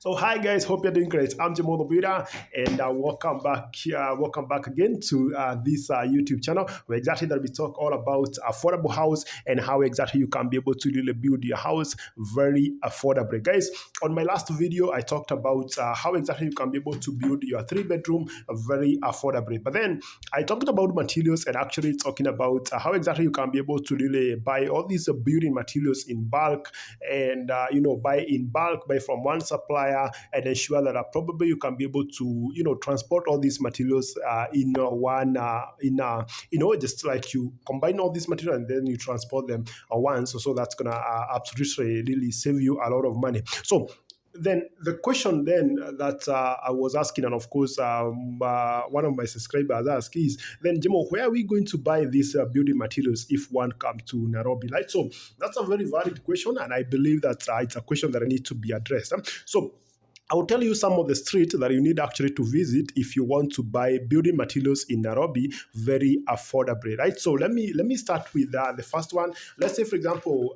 So hi guys, hope you're doing great. I'm Jamo the Buddha, and welcome back here. Welcome back again to this YouTube channel where exactly that we talk all about affordable house and how exactly you can be able to really build your house very affordably. Guys, on my last video, I talked about how exactly you can be able to build your 3-bedroom very affordably. But then I talked about materials and actually talking about how exactly you can be able to really buy all these building materials in bulk and buy in bulk, buy from one supplier and ensure that probably you can be able to transport all these materials in one just like you combine all these materials and then you transport them once. So that's gonna absolutely really save you a lot of money. So then the question then that I was asking, and of course one of my subscribers asked is, then Jimo, where are we going to buy these building materials if one comes to Nairobi? Right? So that's a very valid question, and I believe that it's a question that need to be addressed. So I will tell you some of the streets that you need actually to visit if you want to buy building materials in Nairobi very affordably, right? So let me start with the first one. Let's say, for example,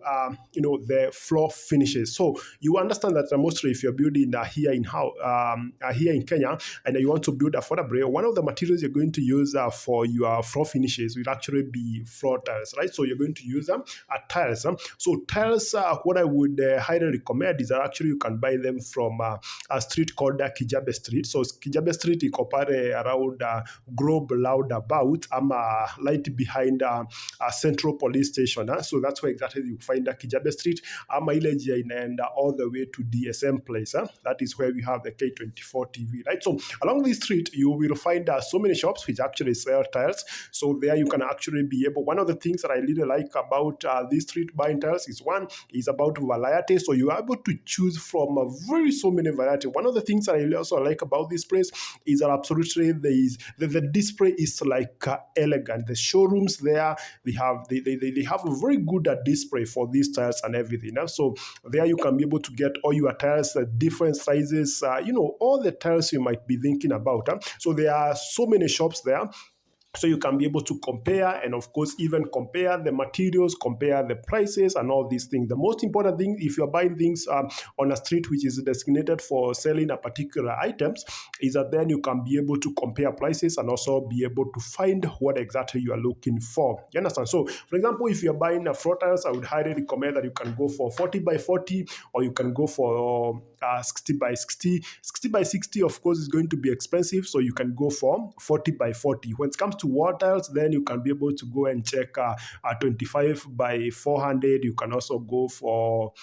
the floor finishes. So you understand that mostly if you're building here in Kenya and you want to build affordably, one of the materials you're going to use for your floor finishes will actually be floor tiles, right? So you're going to use tiles. So tiles, what I would highly recommend is that actually you can buy them from a street called Kijabe Street. So Kijabe Street iko pale around Globe Roundabout, right behind Central Police Station. So that's where exactly you find Kijabe Street. Ile njia inaenda all the way to DSM Place. That is where we have the K24 TV, right? So along this street, you will find so many shops which actually sell tiles. So there you can actually be able, one of the things that I really like about this street buying tiles is about variety. So you are able to choose from so many variety. One of the things that I also like about this place is that absolutely the display is like elegant. The showrooms there, they have a very good display for these tiles and everything. So there you can be able to get all your tiles, different sizes, all the tiles you might be thinking about. So there are so many shops there. So you can be able to compare and, of course, even compare the materials, compare the prices and all these things. The most important thing, if you're buying things on a street which is designated for selling a particular items, is that then you can be able to compare prices and also be able to find what exactly you are looking for. You understand? So, for example, if you're buying a floor tiles, I would highly recommend that you can go for 40 by 40 or you can go for 60 by 60. 60 by 60, of course, is going to be expensive, so you can go for 40 by 40. When it comes to wall tiles, then you can be able to go and check 25 by 400. You can also go for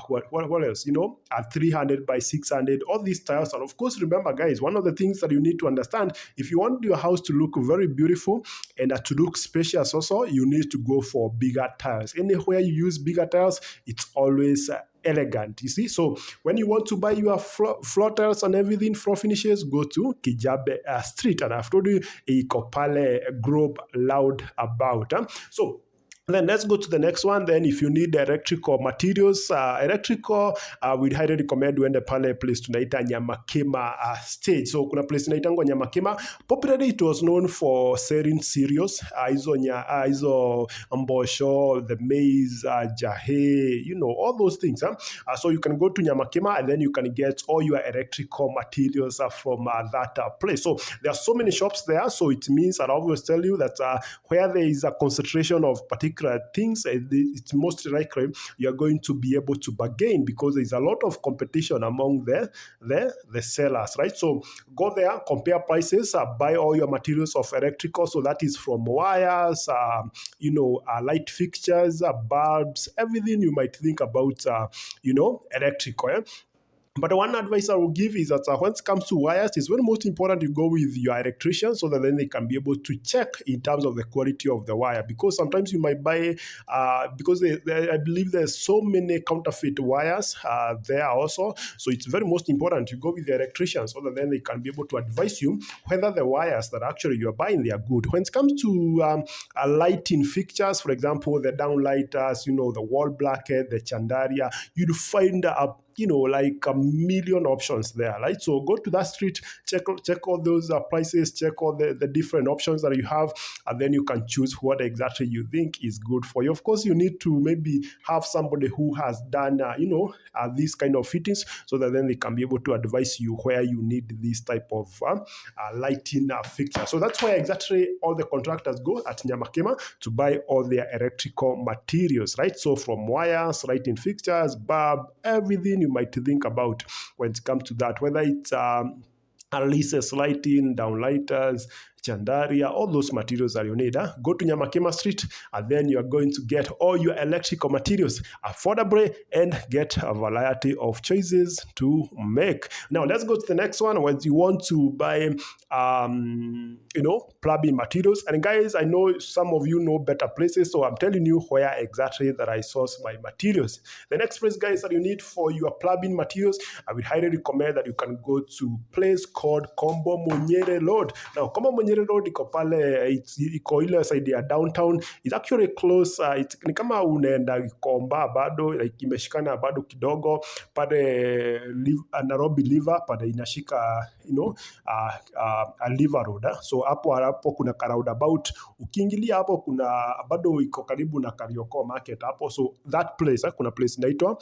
what else? 300 by 600. All these tiles. And of course, remember, guys, one of the things that you need to understand, if you want your house to look very beautiful and to look spacious also, you need to go for bigger tiles. Anywhere you use bigger tiles, it's always elegant, you see. So when you want to buy your floor tiles and everything, floor finishes, go to Kijabe Street, and I've told you iko pale Globe Roundabout. So then let's go to the next one. Then if you need electrical materials, we'd highly recommend uende pale place tunaita Nyamakema stage. So kuna place inaitangwa Nyamakema. Popularly it was known for selling cereals, hizo mbosho, the maize, jahe, all those things. So you can go to Nyamakema and then you can get all your electrical materials from that place. So there are so many shops there. So it means, and I always tell you that where there is a concentration of particular things, it's most likely you're going to be able to bargain because there's a lot of competition among the sellers, right? So go there, compare prices, buy all your materials of electrical. So that is from wires, light fixtures, bulbs, everything you might think about, electrical. But one advice I will give is that when it comes to wires, it's very most important you go with your electrician so that then they can be able to check in terms of the quality of the wire. Because sometimes you might buy, because I believe there's so many counterfeit wires there also. So it's very most important you go with the electrician so that then they can be able to advise you whether the wires that actually you're buying, they are good. When it comes to lighting fixtures, for example, the downlighters, the wall bracket, the chandaria, you'll find like a million options there, right? So go to that street, check all those prices, check all the different options that you have, and then you can choose what exactly you think is good for you. Of course, you need to maybe have somebody who has done these kind of fittings, so that then they can be able to advise you where you need this type of lighting fixture. So that's where exactly all the contractors go at Nyamakema to buy all their electrical materials, right? So from wires, lighting fixtures, bulb, everything you might think about when it comes to that, whether it's Alice's lighting, downlighters, Chandaria, all those materials that you need. Go to Nyamakema Street, and then you are going to get all your electrical materials affordably and get a variety of choices to make. Now, let's go to the next one. When you want to buy, plumbing materials, and guys, I know some of you know better places, so I'm telling you where exactly that I source my materials. The next place, guys, that you need for your plumbing materials, I would highly recommend that you can go to a place called Kombo Munyere Road. Now, Kombo Munyere Road iko pale, iko ile side ya downtown. It's actually close. Ni kama unaenda Gikomba bado, like imeshikana bado kidogo pale Nairobi River pale inashika a River Road. So hapo kuna ka roundabout. Ukiingilia hapo kuna bado iko karibu na Karioko Market hapo. So that place, kuna place inaitwa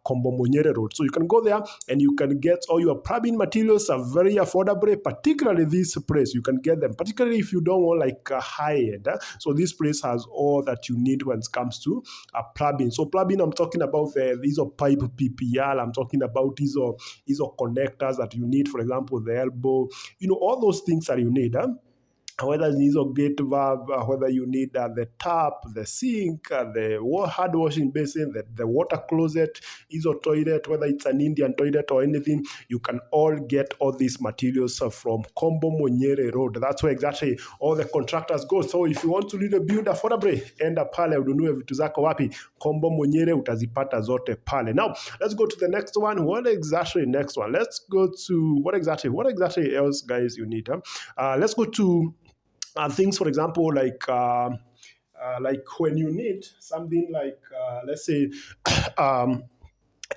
Kombo Munyere Road. So you can go there and you can get all your plumbing materials are very affordable, particularly this place. You can get them, particularly if you don't want like a high end. So this place has all that you need when it comes to plumbing. So plumbing, I'm talking about these are pipe PPL. I'm talking about these are connectors that you need, for example, the elbow, all those things that you need. Whether you need a gate valve, whether you need the tap, the sink, the hand washing basin, the water closet, ISO toilet, whether it's an Indian toilet or anything, you can all get all these materials from Kombo Munyere Road. That's where exactly all the contractors go. So if you want to really build affordably, enda pale ununue vitu zako wapi? Kombo Munyere, utazipata zote pale. Now, let's go to the next one. What exactly next one? Let's go to what exactly else, guys, you need? Let's go to things, for example, like when you need something like let's say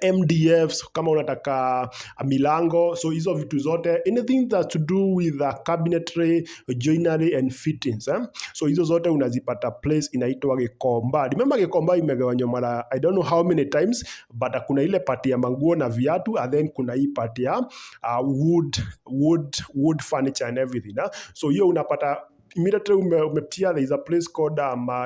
MDFs, kama unataka milango, so hizo vitu zote, anything that to do with cabinetry, joinery and fittings. So hizo zote unazipata place inaitwa Gikomba. Remember Gikomba imegawanywa mara I don't know how many times, but kuna ile pati ya manguo na viatu, and then kuna hii pati ya wood furniture and everything. So hiyo unapata immediately umepitia, there is a place called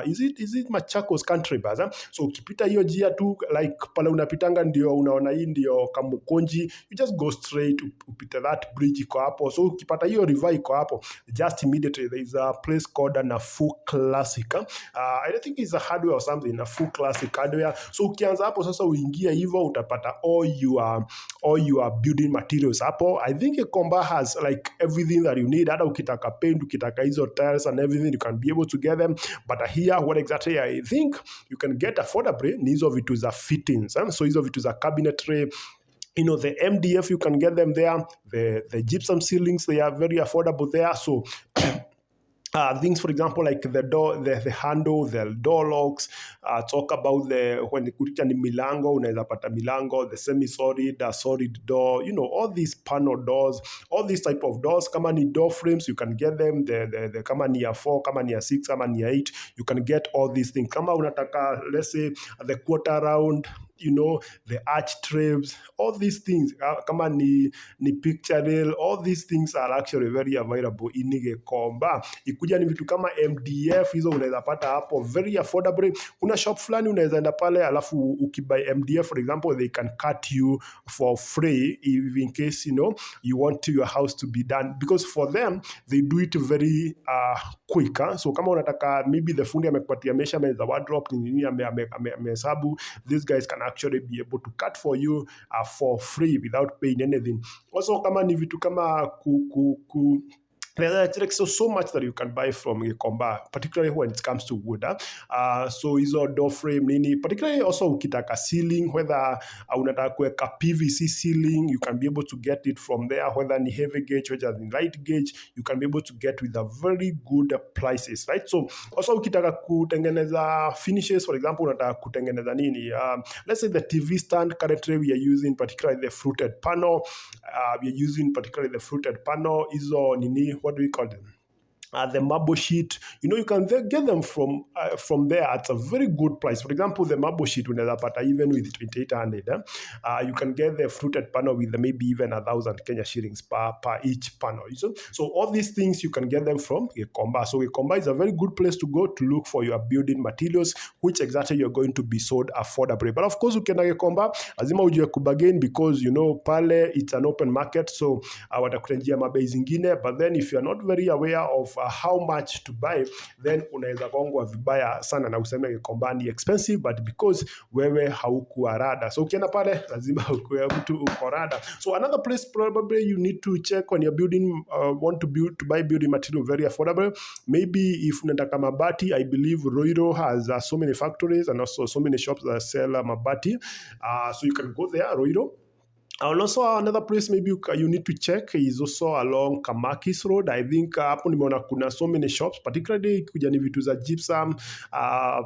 is it Machakos Country Bazaar. So ukipita hiyo jia tu, like pale unapitanga ndio unaona hii ndio Kamukonji, you just go straight upita that bridge iko hapo. So ukipata hiyo river iko hapo, just immediately there is a place called Nafu Classic. I don't think it's a hardware or something, Nafu Classic hardware. So ukianza hapo sasa uingia hivyo utapata all your building materials hapo. I think Gikomba has like everything that you need. Hata ukitaka paint, ukitaka hizo tiles and everything, you can be able to get them. But here, what exactly I think you can get affordably, ni hizo vitu za fittings. So hizo vitu za cabinetry, the MDF, you can get them there. The gypsum ceilings, they are very affordable there. So things, for example, like the door, the handle, the door locks, talk about when kuja ni milango, unaweza pata milango, the semi-solid, solid door, all these panel doors, all these type of doors. Kama ni door frames, you can get them. The kama ni ya 4, kama ni ya 6, kama ni ya 8, you can get all these things. Kama unataka, let's say, the quarter round, the arch trays, all these things, kama ni picture rail, all these things are actually very available in Gikomba. Ikuja ni vitu kama MDF, hizo unaweza pata hapo very affordable. Kuna shop fulani unaweza enda pale, alafu ukibuy MDF, for example, they can cut you for free if in case you want your house to be done, because for them they do it very quick. So kama unataka, maybe the fundi amekupatia measurements za wardrobe nini amehesabu, these guys can actually be able to cut for you for free without paying anything. Also, kama ni vitu kama there's like so much that you can buy from Gikomba, particularly when it comes to wood. So hizo door frame nini, particularly also ukitaka ceiling, whether unataka kuweka PVC ceiling, you can be able to get it from there, whether ni heavy gauge, whether ni light gauge, you can be able to get with a very good prices, right? So also ukitaka kutengeneza finishes, for example, unataka kutengeneza nini, let's say the TV stand currently we are using particularly the fruited panel, we are using particularly the fruited panel, hizo nini, what do we call them? The marble sheet, you can get them from there at a very good price. For example, the marble sheet unaweza pata even with 2800. You can get the fruited panel with maybe even 1,000 Kenya shillings per each panel. So all these things you can get them from Gikomba. So Gikomba is a very good place to go to look for your building materials, which exactly you're going to be sold affordably. But of course, ukienda Gikomba lazima ujue kubagain, because pale it's an open market, so watakutenjia mabei zingine. But then if you're not very aware of how much to buy, then unaweza gongwa vibaya sana na useme Gikomba ni expensive, but because wewe haukuwa rada. So ukienda pale lazima ukuwe mtu uko rada. So another place probably you need to check when you're building, want to buy building material very affordable. Maybe if unataka mabati, I believe Roiro has so many factories and also so many shops that sell mabati. So you can go there, Roiro. And also another place maybe you need to check is also along Kamakis Road. I think hapo nimeona kuna so many shops, particularly kuja ni vitu za gypsum,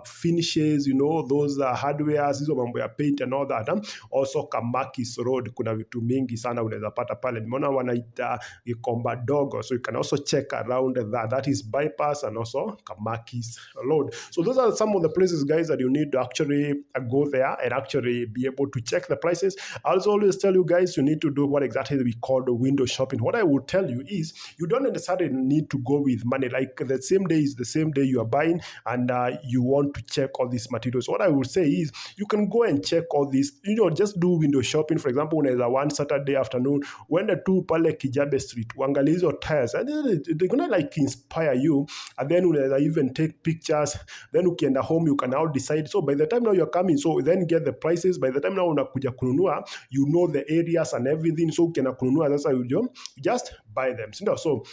finishes, those hardwares, hizo mambo ya paint and all that. Also Kamakis Road kuna vitu mingi sana unaweza pata pale. Nimeona wanaita Gikomba Dogo, so you can also check around that. That is bypass and also Kamakis Road. So those are some of the places, guys, that you need to actually go there and actually be able to check the prices. I also always tell you guys, you need to do what exactly we call the window shopping. What I will tell you is you don't necessarily need to go with money. Like the same day is the same day you are buying and you want to check all these materials. What I will say is you can go and check all these, just do window shopping. For example, unaweza one Saturday afternoon uende tu pale Kijabe Street uangalie hizo tires and they're gonna like inspire you, and then unaweza even take pictures. Then ukienda home you can now decide. So by the time now you're coming, so then get the prices. By the time now unakuja kununua, you know the areas and everything, so ukienda kununua sasa you just buy them. So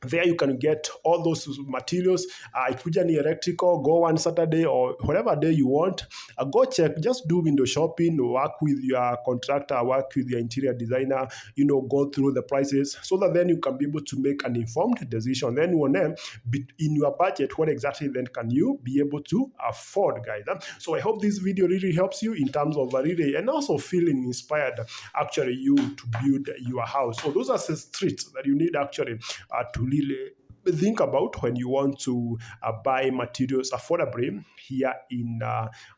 there you can get all those materials. Ikuja ni electrical, go one Saturday or whatever day you want. Go check, just do window shopping, work with your contractor, work with your interior designer, go through the prices so that then you can be able to make an informed decision. Then in your budget, what exactly then can you be able to afford, guys? So I hope this video really helps you in terms of really, and also feeling inspired actually you to build your house. So those are the streets that you need actually to really think about when you want to buy materials affordably here in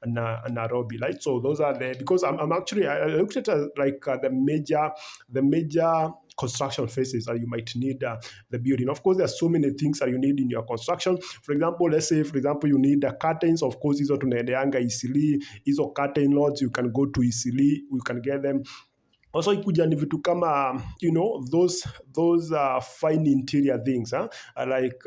Nairobi, right? So those are because I'm actually, I looked at the major construction phases that you might need the building. Of course, there are so many things that you need in your construction. For example, let's say, you need the curtains. Of course, hizo tunaendeanga Eastleigh. Hizo curtain lots, you can go to Eastleigh. You can get them. Also ikuja ni vitu kama those fine interior things like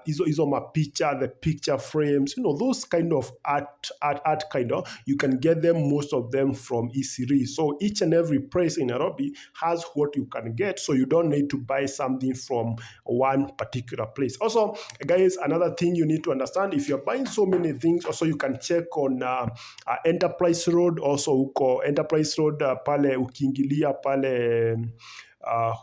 hizo mapicha, the picture frames, those kind of art kind of, you can get them, most of them from Eastleigh. So each and every place in Nairobi has what you can get, so you don't need to buy something from one particular place. Also, guys, another thing you need to understand, if you're buying so many things, also you can check on Enterprise Road. Also uko Enterprise Road pale ukiingilia pale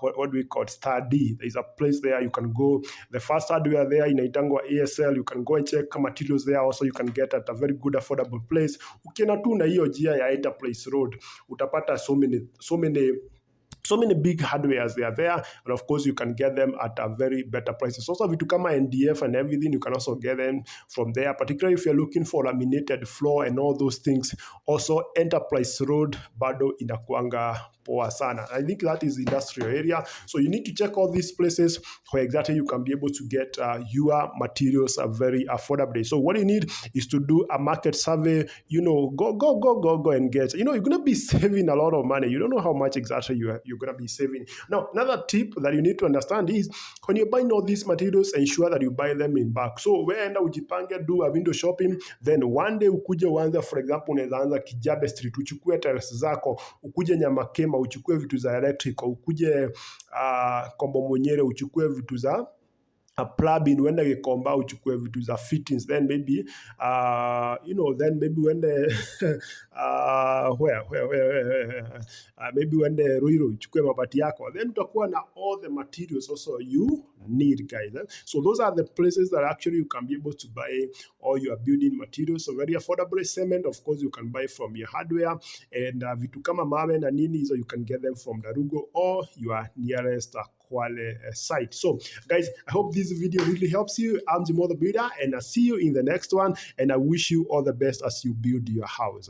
what do we call Study. There's a place there you can go. The first hardware there inaitangwa ASL. You can go and check materials there. Also you can get at a very good affordable place. Ukienda tu na hiyo njia ya Enterprise Road utapata so many big hardwares they are there, and of course you can get them at a very better prices. Also vitu kama NDF and everything, you can also get them from there, particularly if you're looking for laminated floor and all those things. Also Enterprise Road bado inakuanga poa sana. I think that is the industrial area, so you need to check all these places where exactly you can be able to get your materials very affordably. So what you need is to do a market survey. Go and get, you're going to be saving a lot of money. You don't know how much exactly you're going to be saving. Now, another tip that you need to understand is when you're buying all these materials, ensure that you buy them in bulk. So weenda ujipange, do a window shopping, then one day ukuje uanze, for example, unaweza anza Kijabe Street, uchukue tiles zako, ukuje Nyamakema, uchukue vitu za electrical, ukuje Kombo Mwenyere, uchukue vitu za plumbing, uende Gikomba uchukue vitu za fittings, then maybe then maybe uende maybe uende Ruiru uchukue mabati yako, then utakuwa na all the materials also you need, guys. So those are the places that actually you can be able to buy all your building materials. So very affordable. Cement, of course, you can buy from your hardware, and vitu kama mawe na nini, so you can get them from Darugo or your nearest Kwale site. So guys, I hope this video really helps you. I'm Jimo the Builder, and I see you in the next one, and I wish you all the best as you build your house.